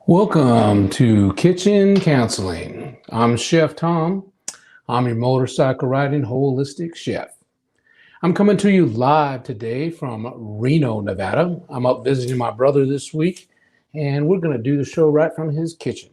Welcome to Kitchen Counseling. I'm Chef Tom. I'm your motorcycle riding holistic chef. I'm coming to you live today from Reno, Nevada. I'm up visiting my brother this week, and we're going to do the show right from his kitchen.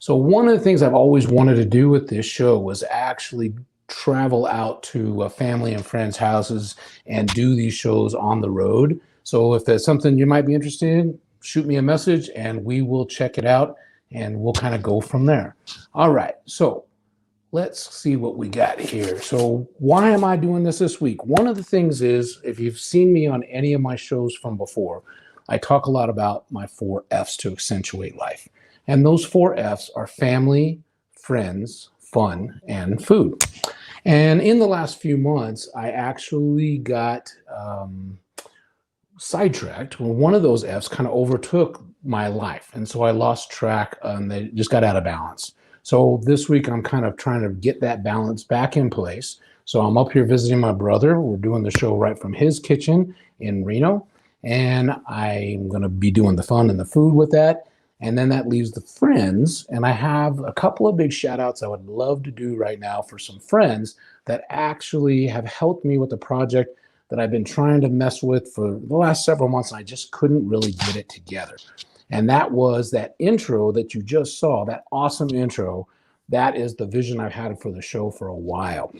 So one of the things I've always wanted to do with this show was actually travel out to family and friends' houses and do these shows on the road. So if there's something you might be interested in, shoot me a message and we will check it out and we'll kind of go from there. All right, so let's see what we got here. So why am I doing this week? One of the things is, if you've seen me on any of my shows from before, I talk a lot about my 4 F's to accentuate life. And those 4 F's are family, friends, fun, and food. And in the last few months, I actually got sidetracked when one of those F's kind of overtook my life. And so I lost track and they just got out of balance. So this week I'm kind of trying to get that balance back in place. So I'm up here visiting my brother. We're doing the show right from his kitchen in Reno. And I'm going to be doing the fun and the food with that. And then that leaves the friends. And I have a couple of big shout outs I would love to do right now for some friends that actually have helped me with the project that I've been trying to mess with for the last several months, and I just couldn't really get it together. And that was that intro that you just saw, that awesome intro. That is the vision I've had for the show for a while.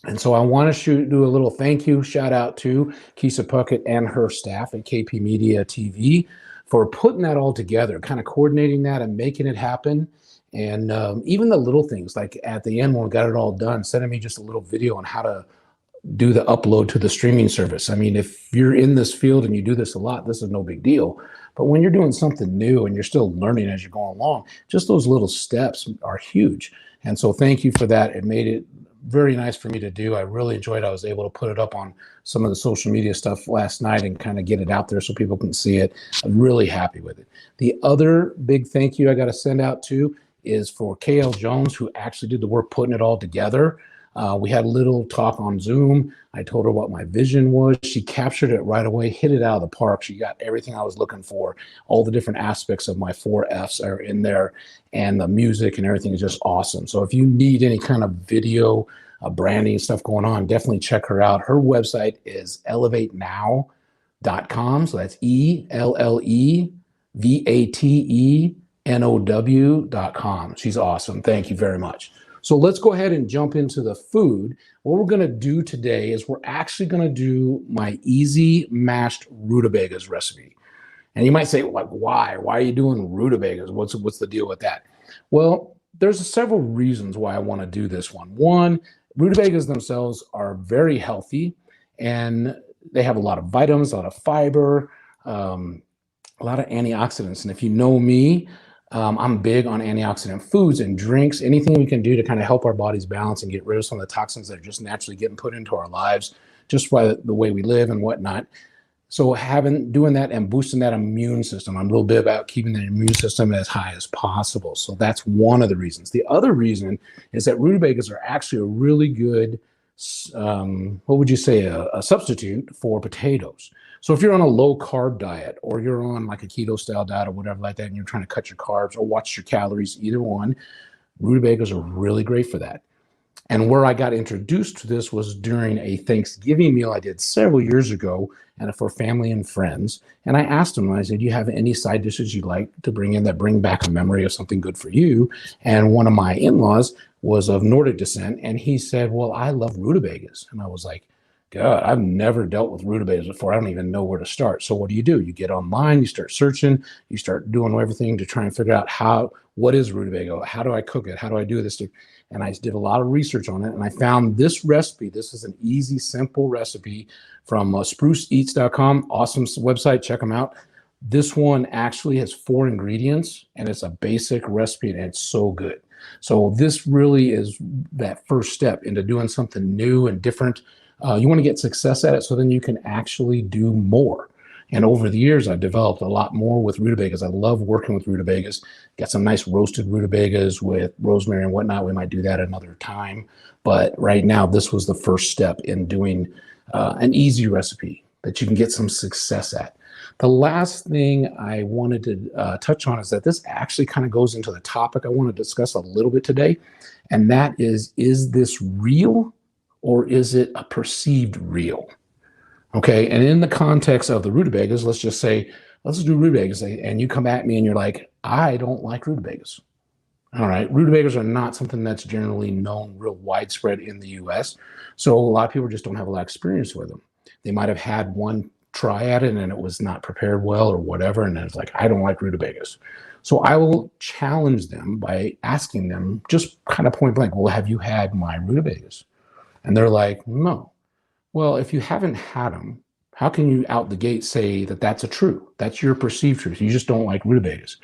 And so I want to do a little thank you, shout out to Keisha Puckett and her staff at KP Media TV for putting that all together, kind of coordinating that and making it happen. And even the little things, like at the end when we got it all done, sending me just a little video on how to do the upload to the streaming service. I mean, if you're in this field and you do this a lot, this is no big deal. But when you're doing something new and you're still learning as you're going along, just those little steps are huge. And so thank you for that. It made it very nice for me to do. I really enjoyed it. I was able to put it up on some of the social media stuff last night and kind of get it out there so people can see it. I'm really happy with it. The other big thank you I got to send out to is for KL Jones, who actually did the work putting it all together. We had a little talk on Zoom. I told her what my vision was. She captured it right away, hit it out of the park. She got everything I was looking for. All the different aspects of my 4 F's are in there, and the music and everything is just awesome. So if you need any kind of video, branding stuff going on, definitely check her out. Her website is elevatenow.com. So that's ELLEVATENOW.com. She's awesome. Thank you very much. So let's go ahead and jump into the food. What we're going to do today is we're actually going to do my easy mashed rutabagas recipe. And you might say, like, why? Why are you doing rutabagas? What's the deal with that? Well, there's several reasons why I want to do this one. One, rutabagas themselves are very healthy, and they have a lot of vitamins, a lot of fiber, a lot of antioxidants. And if you know me, I'm big on antioxidant foods and drinks, anything we can do to kind of help our bodies balance and get rid of some of the toxins that are just naturally getting put into our lives just by the way we live and whatnot. So doing that and boosting that immune system, I'm a little bit about keeping the immune system as high as possible. So that's one of the reasons. The other reason is that rutabagas are actually a really good, what would you say, a substitute for potatoes. So if you're on a low carb diet, or you're on like a keto style diet or whatever like that, and you're trying to cut your carbs or watch your calories, either one, rutabagas are really great for that. And where I got introduced to this was during a Thanksgiving meal I did several years ago, and for family and friends. And I asked them, I said, do you have any side dishes you'd like to bring in that bring back a memory of something good for you? And one of my in-laws was of Nordic descent, and he said, well, I love rutabagas. And I was like, God, I've never dealt with rutabagas before. I don't even know where to start. So what do? You get online, you start searching, you start doing everything to try and figure out what is rutabaga? How do I cook it? How do I do this? And I did a lot of research on it, and I found this recipe. This is an easy, simple recipe from spruceeats.com. Awesome website. Check them out. This one actually has 4 ingredients, and it's a basic recipe, and it's so good. So this really is that first step into doing something new and different. You want to get success at it so then you can actually do more. And over the years, I've developed a lot more with rutabagas. I love working with rutabagas. Got some nice roasted rutabagas with rosemary and whatnot. We might do that another time. But right now, this was the first step in doing an easy recipe. that you can get some success at. The last thing I wanted to touch on is that this actually kind of goes into the topic I want to discuss a little bit today, and that is this real or is it a perceived real? Okay, and in the context of the rutabagas, let's just say, let's do rutabagas, and you come at me and you're like, I don't like rutabagas. All right, rutabagas are not something that's generally known real widespread in the US, so a lot of people just don't have a lot of experience with them. They might have had one try at it and it was not prepared well or whatever, and it's like, I don't like rutabagas. So I will challenge them by asking them just kind of point blank, well, have you had my rutabagas? And they're like, no. Well, if you haven't had them, how can you out the gate say that that's a true? That's your perceived truth. You just don't like rutabagas.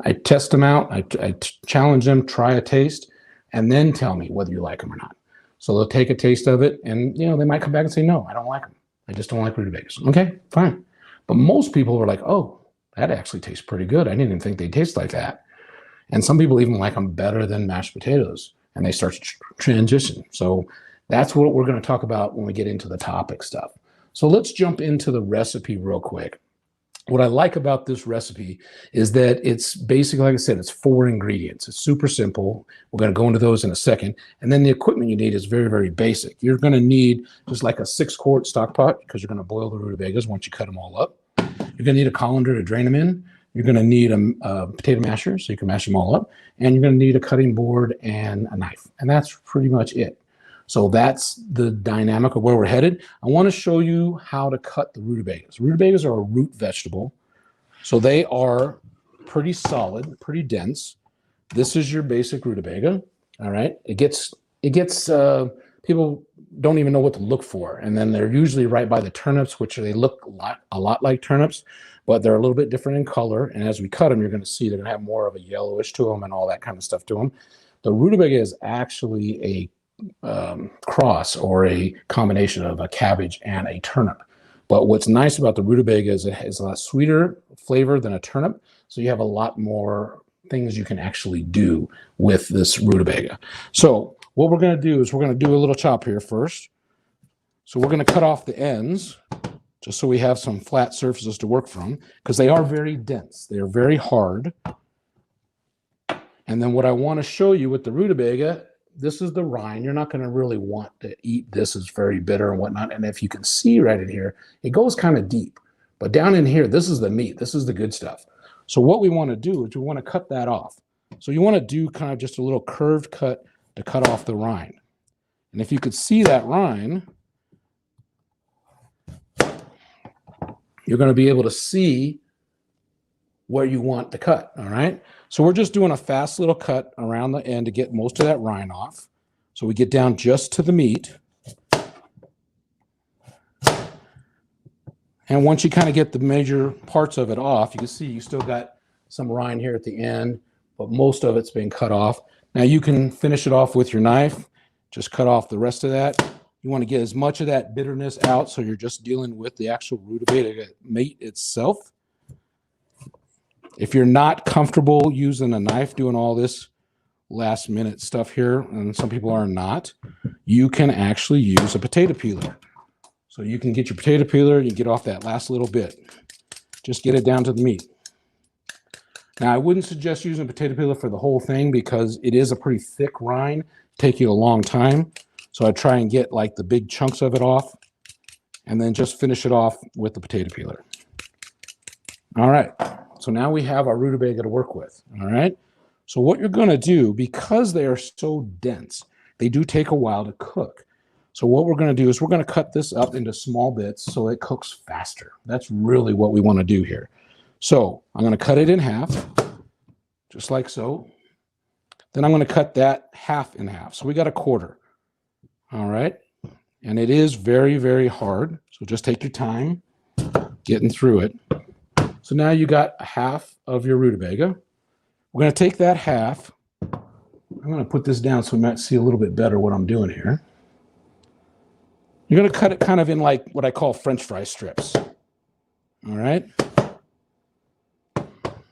I test them out. I challenge them, try a taste, and then tell me whether you like them or not. So they'll take a taste of it, and they might come back and say, no, I don't like them. I just don't like rutabagas. Okay, fine. But most people are like, oh, that actually tastes pretty good. I didn't even think they taste like that. And some people even like them better than mashed potatoes, and they start to transition. So that's what we're going to talk about when we get into the topic stuff. So let's jump into the recipe real quick. What I like about this recipe is that it's basically, like I said, it's 4 ingredients. It's super simple. We're going to go into those in a second. And then the equipment you need is very, very basic. You're going to need just like a 6-quart stock pot because you're going to boil the rutabagas once you cut them all up. You're going to need a colander to drain them in. You're going to need a potato masher so you can mash them all up. And you're going to need a cutting board and a knife. And that's pretty much it. So that's the dynamic of where we're headed. I want to show you how to cut the rutabagas. Rutabagas are a root vegetable, so they are pretty solid, pretty dense. This is your basic rutabaga. All right, it gets people don't even know what to look for, and then they're usually right by the turnips, which they look a lot like turnips, but they're a little bit different in color. And as we cut them, you're going to see they're going to have more of a yellowish to them and all that kind of stuff to them. The rutabaga is actually a cross or a combination of a cabbage and a turnip. But what's nice about the rutabaga is it has a lot sweeter flavor than a turnip, so you have a lot more things you can actually do with this rutabaga. So what we're going to do is we're going to do a little chop here first. So we're going to cut off the ends just so we have some flat surfaces to work from, because they are very dense. They are very hard. And then what I want to show you with the rutabaga, this is the rind. You're not going to really want to eat this. It's very bitter and whatnot. And if you can see right in here, it goes kind of deep. But down in here, this is the meat. This is the good stuff. So what we want to do is we want to cut that off. So you want to do kind of just a little curved cut to cut off the rind. And if you could see that rind, you're going to be able to see where you want to cut, all right? So we're just doing a fast little cut around the end to get most of that rind off. So we get down just to the meat. And once you kind of get the major parts of it off, you can see you still got some rind here at the end, but most of it's been cut off. Now you can finish it off with your knife. Just cut off the rest of that. You want to get as much of that bitterness out so you're just dealing with the actual rutabaga meat itself. If you're not comfortable using a knife doing all this last minute stuff here, and some people are not, you can actually use a potato peeler. So you can get your potato peeler, you get off that last little bit. Just get it down to the meat. Now, I wouldn't suggest using a potato peeler for the whole thing because it is a pretty thick rind. Take you a long time. So I try and get like the big chunks of it off and then just finish it off with the potato peeler. All right. So now we have our rutabaga to work with, all right? So what you're going to do, because they are so dense, they do take a while to cook. So what we're going to do is we're going to cut this up into small bits so it cooks faster. That's really what we want to do here. So I'm going to cut it in half, just like so. Then I'm going to cut that half in half. So we got a quarter, all right? And it is very, very hard. So just take your time getting through it. So now you got a half of your rutabaga. We're going to take that half. I'm going to put this down so we might see a little bit better what I'm doing here. You're going to cut it kind of in like what I call French fry strips. All right.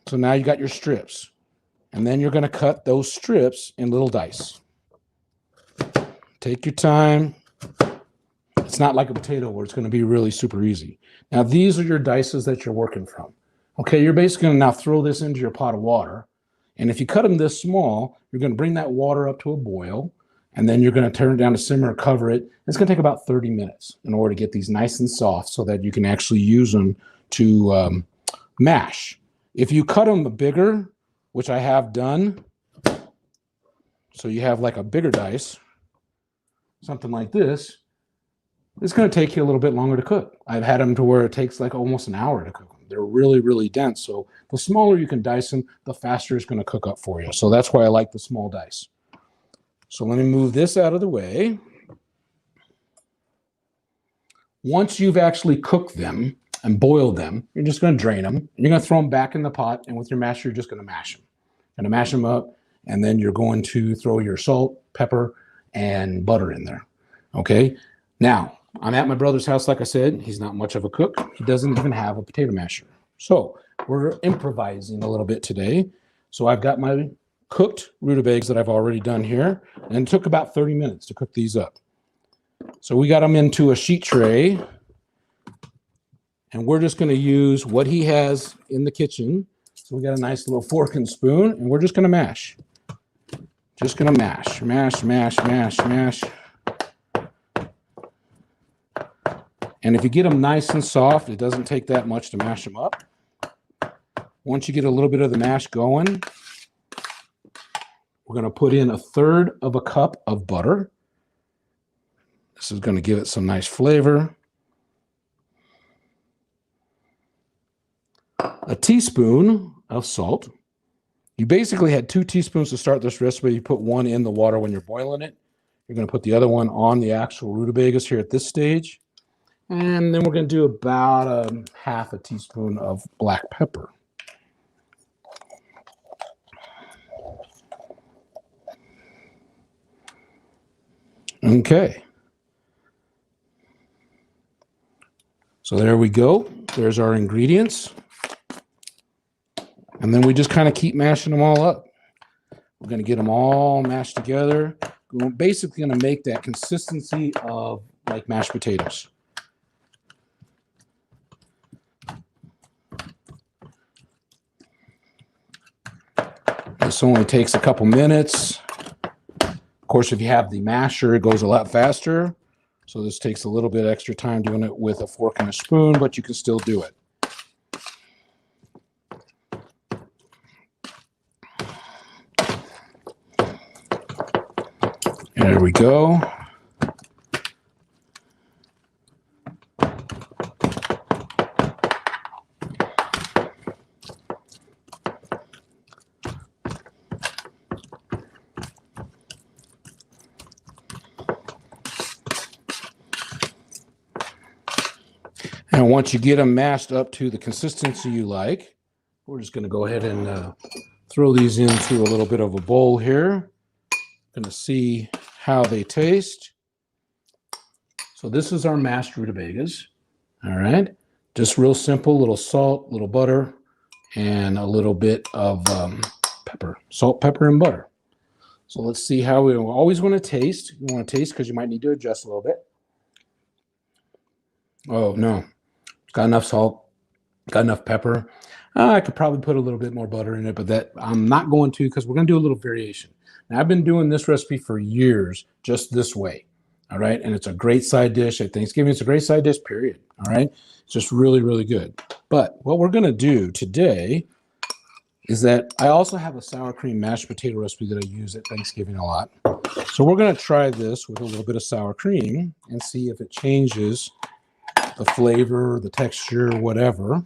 So now you got your strips. And then you're going to cut those strips in little dice. Take your time. It's not like a potato where it's going to be really super easy. Now, these are your dices that you're working from. Okay, you're basically going to now throw this into your pot of water. And if you cut them this small, you're going to bring that water up to a boil, and then you're going to turn it down to simmer, cover it. It's going to take about 30 minutes in order to get these nice and soft so that you can actually use them to mash. If you cut them bigger, which I have done, so you have like a bigger dice, something like this, it's going to take you a little bit longer to cook. I've had them to where it takes like almost an hour to cook them. They're really, really dense. So the smaller you can dice them, the faster it's going to cook up for you. So that's why I like the small dice. So let me move this out of the way. Once you've actually cooked them and boiled them, you're just going to drain them. You're going to throw them back in the pot, and with your masher, you're just going to mash them. You're going to mash them up, and then you're going to throw your salt, pepper, and butter in there. Okay? Now, I'm at my brother's house, like I said. He's not much of a cook. He doesn't even have a potato masher. So we're improvising a little bit today. So I've got my cooked rutabagas that I've already done here, and it took about 30 minutes to cook these up. So we got them into a sheet tray, and we're just going to use what he has in the kitchen. So we got a nice little fork and spoon, and we're just going to mash. Just going to mash, mash, mash, mash, mash. And if you get them nice and soft, it doesn't take that much to mash them up. Once you get a little bit of the mash going, we're going to put in 1/3 of a cup of butter. This is going to give it some nice flavor. A teaspoon of salt. You basically had 2 teaspoons to start this recipe. You put 1 in the water when you're boiling it. You're going to put the other one on the actual rutabagas here at this stage. And then we're going to do about 1/2 teaspoon of black pepper. Okay. So there we go. There's our ingredients. And then we just kind of keep mashing them all up. We're going to get them all mashed together. We're basically going to make that consistency of like mashed potatoes. This only takes a couple minutes. Of course, if you have the masher, it goes a lot faster. So this takes a little bit extra time doing it with a fork and a spoon, but you can still do it. There we go. And once you get them mashed up to the consistency you like, we're just going to go ahead and throw these into a little bit of a bowl here. Going to see how they taste. So this is our mashed rutabagas. All right. Just real simple, little salt, little butter, and a little bit of pepper. Salt, pepper, and butter. So let's see how we always want to taste. You want to taste because you might need to adjust a little bit. Oh, no. Got enough salt, got enough pepper. I could probably put a little bit more butter in it, but that I'm not going to because we're going to do a little variation. Now, I've been doing this recipe for years just this way, all right? And it's a great side dish at Thanksgiving. It's a great side dish, period, all right? It's just really, really good. But what we're going to do today is that I also have a sour cream mashed potato recipe that I use at Thanksgiving a lot. So we're going to try this with a little bit of sour cream and see if it changes the flavor, the texture, whatever.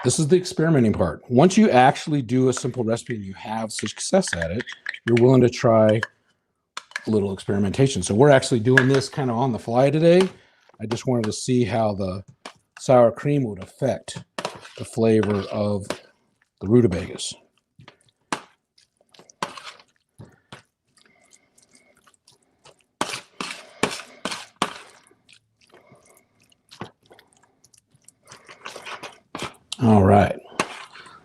This is the experimenting part. Once you actually do a simple recipe and you have success at it, you're willing to try a little experimentation. So we're actually doing this kind of on the fly today. I just wanted to see how the sour cream would affect the flavor of the rutabagas. All right,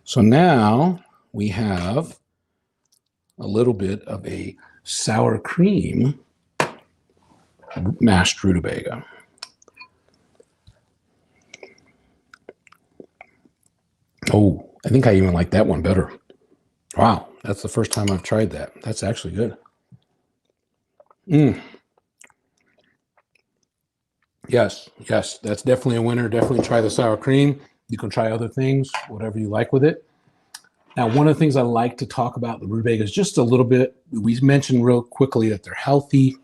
so now we have a little bit of a sour cream mashed rutabaga. Oh, I think I even like that one better. Wow, that's the first time I've tried that. That's actually good. Yes, yes, that's definitely a winner. Definitely try the sour cream. You can try other things, whatever you like with it. Now, one of the things I like to talk about the rutabagas just a little bit. We mentioned real quickly that they're healthy.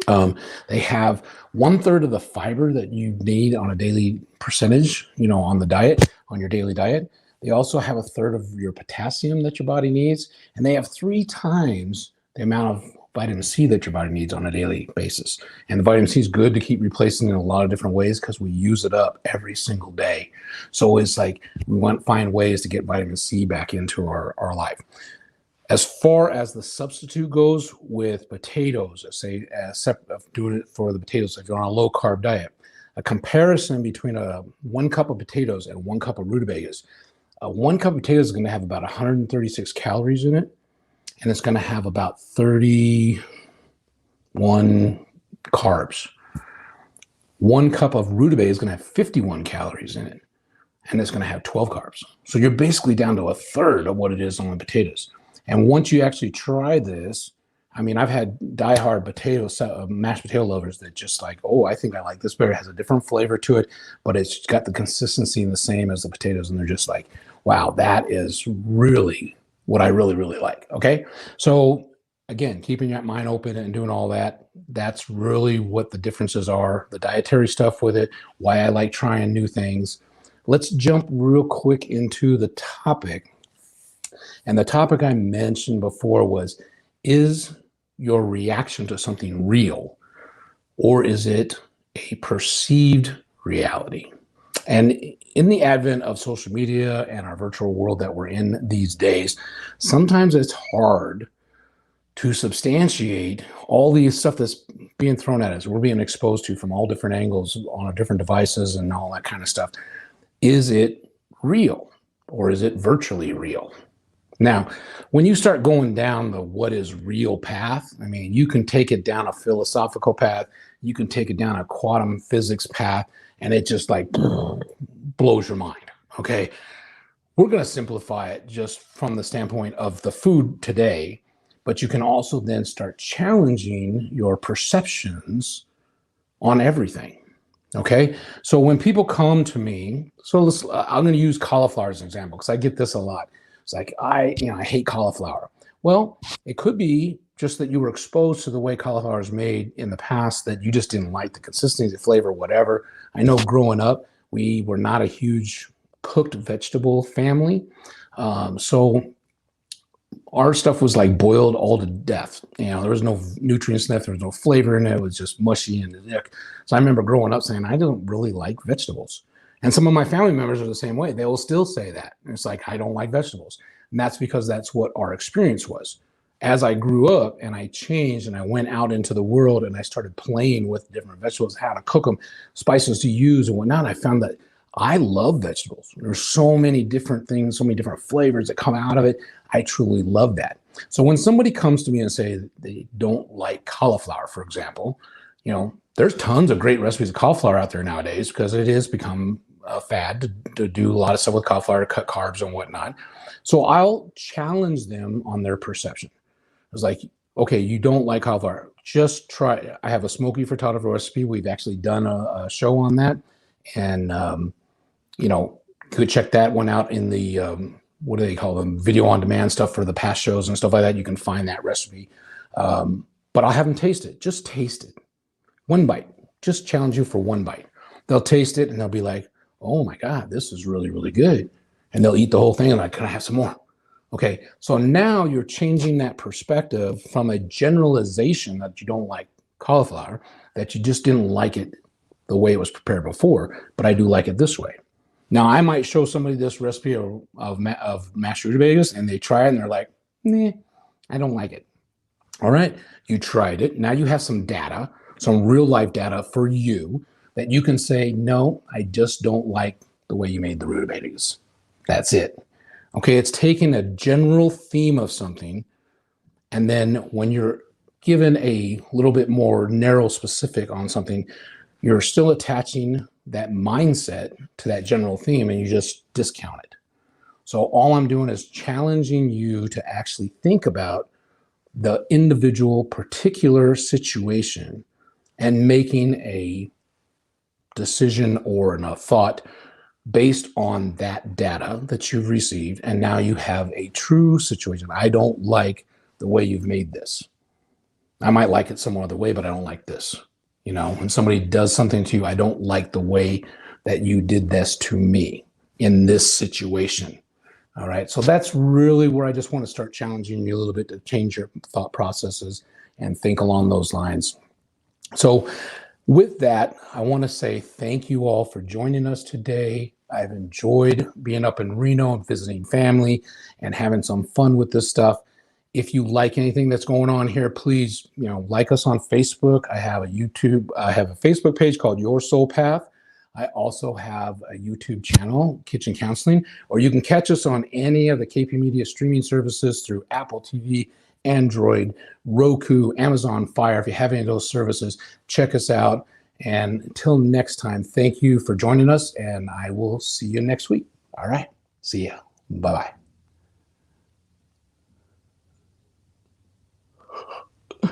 They have 1/3 of the fiber that you need on a daily percentage, on the diet, on your daily diet. They also have 1/3 of your potassium that your body needs, and they have 3 times the amount of vitamin C that your body needs on a daily basis. And the vitamin C is good to keep replacing in a lot of different ways because we use it up every single day. So it's like we want to find ways to get vitamin C back into our life. As far as the substitute goes with potatoes, say, doing it for the potatoes, if you're on a low carb diet, a comparison between 1 cup of potatoes and 1 cup of rutabagas. 1 cup of potatoes is going to have about 136 calories in it, and it's going to have about 31 carbs. 1 cup of rutabaga is going to have 51 calories in it, and it's going to have 12 carbs. So you're basically down to 1/3 of what it is on the potatoes. And once you actually try this, I mean, I've had diehard mashed potato lovers that just like, oh, I think I like this better. It has a different flavor to it, but it's got the consistency and the same as the potatoes. And they're just like, wow, that is really what I really, really like. Okay. So again, keeping your mind open and doing all that, that's really what the differences are, the dietary stuff with it, why I like trying new things. Let's jump real quick into the topic. And the topic I mentioned before was, is your reaction to something real, or is it a perceived reality? And in the advent of social media and our virtual world that we're in these days, sometimes it's hard to substantiate all the stuff that's being thrown at us. We're being exposed to from all different angles on our different devices and all that kind of stuff. Is it real, or is it virtually real? Now, when you start going down the what is real path, I mean, you can take it down a philosophical path, you can take it down a quantum physics path, and it just like blows your mind. Okay. We're going to simplify it just from the standpoint of the food today, but you can also then start challenging your perceptions on everything. Okay. So when people come to me, I'm going to use cauliflower as an example because I get this a lot. It's like, I hate cauliflower. Well, it could be just that you were exposed to the way cauliflower is made in the past, that you just didn't like the consistency, the flavor, whatever. I know growing up, we were not a huge cooked vegetable family. So our stuff was like boiled all to death. There was no nutrients in it. There was no flavor in it. It was just mushy and ick. So I remember growing up saying, I don't really like vegetables. And some of my family members are the same way. They will still say that. It's like, I don't like vegetables. And that's because that's what our experience was. As I grew up and I changed and I went out into the world and I started playing with different vegetables, how to cook them, spices to use and whatnot, I found that I love vegetables. There's so many different things, so many different flavors that come out of it. I truly love that. So when somebody comes to me and say they don't like cauliflower, for example, there's tons of great recipes of cauliflower out there nowadays because it has become a fad to do a lot of stuff with cauliflower, to cut carbs and whatnot. So I'll challenge them on their perception. I was like, okay, you don't like cauliflower. Just try. I have a smoky frittata recipe. We've actually done a show on that. And, you could check that one out in the, what do they call them? Video on demand stuff for the past shows and stuff like that. You can find that recipe. But I'll have them taste it. Just taste it. One bite. Just challenge you for one bite. They'll taste it and they'll be like, oh my God, this is really, really good. And they'll eat the whole thing and like, can I have some more? Okay, so now you're changing that perspective from a generalization that you don't like cauliflower, that you just didn't like it the way it was prepared before, but I do like it this way. Now, I might show somebody this recipe of mashed rutabagas and they try it and they're like, nah, I don't like it. All right, you tried it. Now you have some data, some real life data for you that you can say, no, I just don't like the way you made the rutabagas. That's it. Okay, it's taking a general theme of something, and then when you're given a little bit more narrow specific on something, you're still attaching that mindset to that general theme and you just discount it. So all I'm doing is challenging you to actually think about the individual particular situation and making a decision or a thought based on that data that you've received. And now you have a true situation. I don't like the way you've made this. I might like it some other way, but I don't like this. You know, when somebody does something to you, I don't like the way that you did this to me in this situation. All right. So that's really where I just want to start challenging you a little bit to change your thought processes and think along those lines. So with that, I want to say thank you all for joining us today. I've enjoyed being up in Reno and visiting family and having some fun with this stuff. If you like anything that's going on here, please, like us on Facebook. I have a Facebook page called Your Soul Path. I also have a YouTube channel, Kitchen Counseling, or you can catch us on any of the KP Media streaming services through Apple TV, Android, Roku, Amazon Fire. If you have any of those services, check us out. And until next time, thank you for joining us, and I will see you next week. All right. See ya. Bye-bye.